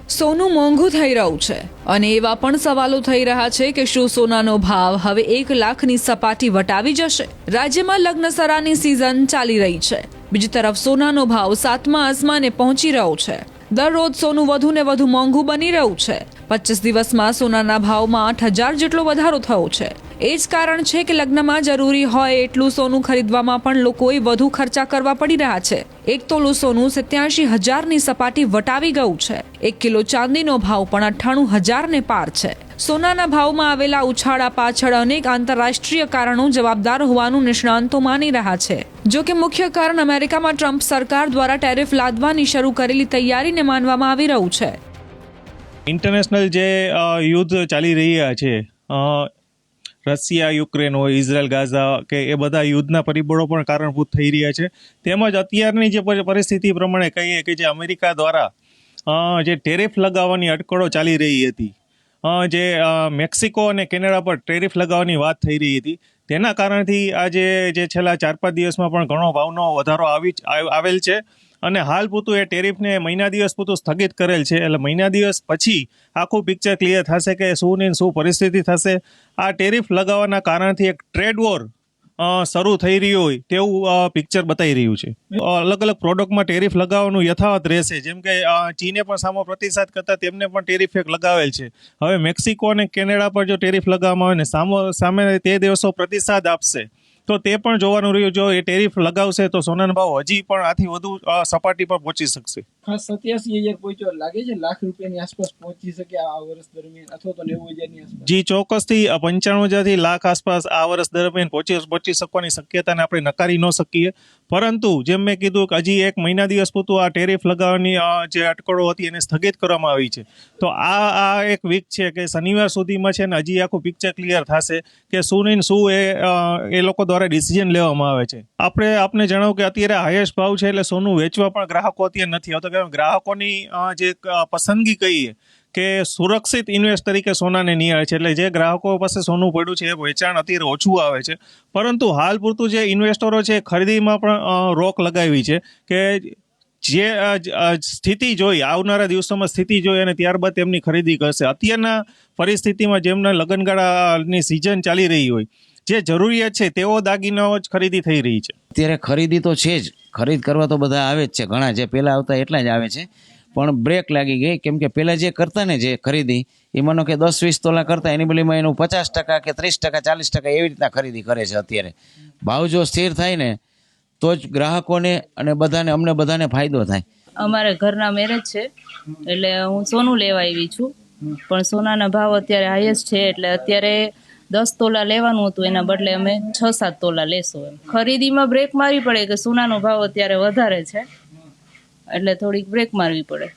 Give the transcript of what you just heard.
સોનું મોંઘું થઈ રહ્યું છે અને એવા પણ સવાલો થઈ રહ્યા છે કે શું સોનાનો ભાવ હવે 1 લાખની સપાટી વટાવી જશે। રાજ્યમાં લગ્નસરાની સિઝન ચાલી રહી છે, બીજી તરફ સોનાનો ભાવ 7મા આસમાને પહોંચી રહ્યો છે। દરરોજ સોનું વધુ ને વધુ મોંઘું બની રહ્યું છે। 25 દિવસમાં સોનાના ભાવમાં 8,000 જેટલો વધારો થયો છે। એ જ કારણ છે કે લગ્નમાં જરૂરી હોય એટલું સોનું ખરીદવામાં પણ લોકોએ વધુ ખર્ચા કરવા પડી રહ્યા છે। 1 તોલું સોનું 87,000ની સપાટી વટાવી ગયું છે। 1 કિલો ચાંદીનો ભાવ પણ 98,000ને પાર છે। સોનાના ભાવમાં આવેલા ઉછાળા પાછળ અનેક આંતરરાષ્ટ્રીય કારણો જવાબદાર હોવાનું નિષ્ણાંતો માની રહ્યા છે। જો કે મુખ્ય કારણ અમેરિકામાં ટ્રમ્પ સરકાર દ્વારા ટેરિફ લાદવાની શરૂ કરેલી તૈયારીને માનવામાં આવી રહ્યું છે। ઇન્ટરનેશનલ જે યુદ્ધ ચાલી રહ્યા છે, રશિયા યુક્રેન હોય, ઇઝરાયલ ગાઝા કે એ બધા યુદ્ધના પરિબળો પણ કારણભૂત થઈ રહ્યા છે। તેમજ અત્યારની જે પરિસ્થિતિ પ્રમાણે કહીએ કે જે અમેરિકા દ્વારા જે ટેરિફ લગાવવાની અટકળો ચાલી રહી હતી, જે મેક્સિકો અને કેનેડા પર ટેરિફ લગાવવાની વાત થઈ રહી હતી, તેના કારણથી આજે જે છેલ્લા 4-5 દિવસમાં પણ ઘણો ભાવનો વધારો આવેલ છે અને હાલ પૂરતું એ ટેરિફને મહિના દિવસ પૂરતું સ્થગિત કરેલ છે। એટલે મહિના દિવસ પછી આખું પિક્ચર ક્લિયર થશે કે શું ને શું પરિસ્થિતિ થશે। આ ટેરિફ લગાવવાના કારણથી એક ટ્રેડ વોર શરૂ થઈ રહ્યું હોય તેવું પિક્ચર બતાવી રહ્યું છે। અલગ અલગ પ્રોડક્ટમાં ટેરિફ લગાવવાનું યથાવત રહેશે, જેમ કે ચીને પણ સામો પ્રતિસાદ કરતા તેમને પણ ટેરિફ એક લગાવેલ છે। હવે મેક્સિકો અને કેનેડા પર જો ટેરિફ લગાવવામાં આવે ને સામે તે દેશો પ્રતિસાદ આપશે તો તે પણ જોવાનું રહ્યું। જો એ ટેરિફ લગાવશે તો સોનાનો ભાવ હજી પણ આથી વધુ સપાટી પર પહોંચી શકશે। ખાસ 87,000 પહોંચ્યો લાગે છે, લાખ રૂપિયાની આસપાસ પહોંચી શકે આ વર્ષ દરમિયાન, અથવા તો 90,000ની આસપાસ? જી ચોક્કસથી 95,000થી લાખ આસપાસ આ વર્ષ દરમિયાન પહોંચી શકવાની શક્યતાને આપણે નકારી ન શકીએ। પરંતુ જેમ મેં કીધું કે હજી 1 મહિના દિવસ પૂરતું આ ટેરિફ લગાવવાની જે અટકળો હતી એને સ્થગિત કરવામાં આવી છે। તો આ એક વીક છે કે શનિવાર સુધીમાં છે ને હજી આખું પિક્ચર ક્લિયર થશે કે શું નહીં શું એ લોકો દ્વારા ડિસિઝન લેવામાં આવે છે। આપને જણાવું કે અત્યારે હાઈએસ્ટ ભાવ છે એટલે સોનું વેચવા પણ ગ્રાહકો અત્યારે નથી આવતા, કારણ ગ્રાહકોની જે પસંદગી કહીએ કે સુરક્ષિત ઇન્વેસ્ટ તરીકે સોનાને નિહાળે છે। એટલે જે ગ્રાહકો પાસે સોનું પડ્યું છે એ વેચાણ અત્યારે ઓછું આવે છે, પરંતુ હાલ પૂરતું જે ઇન્વેસ્ટરો છે ખરીદીમાં પણ રોક લગાવી છે કે જે સ્થિતિ જોઈ આવનારા દિવસોમાં સ્થિતિ જોઈ અને ત્યારબાદ તેમની ખરીદી કરશે। અત્યારના પરિસ્થિતિમાં જેમના લગ્નગાળાની સિઝન ચાલી રહી હોય, જે જરૂરિયાત છે તેવો દાગીનાઓ જ ખરીદી થઈ રહી છે। અત્યારે ખરીદી તો છે જ, ખરીદ કરવા તો બધા આવે જ છે, ઘણા જે પહેલાં આવતા એટલા જ આવે છે, પણ બ્રેક લાગી ગઈ કેમ કે પહેલાં જે કરતા ને જે ખરીદી એ માનો કે 10-20 તોલા કરતા એની બદલીમાં એનું 50% કે 30% 40% એવી રીતના ખરીદી કરે છે। અત્યારે ભાવ જો સ્થિર થાય ને તો જ ગ્રાહકોને અને બધાને અમને બધાને ફાયદો થાય। અમારે ઘરના મેરેજ છે એટલે હું સોનું લેવા આવી છું, પણ સોનાના ભાવ અત્યારે હાઈએસ્ટ છે એટલે અત્યારે 10 તોલા લેવાનું હતું એના બદલે અમે 6-7 તોલા લેશું। એમ ખરીદીમાં બ્રેક મારવી પડે કે સોનાનો ભાવ અત્યારે વધારે છે એટલે થોડીક બ્રેક મારવી પડે।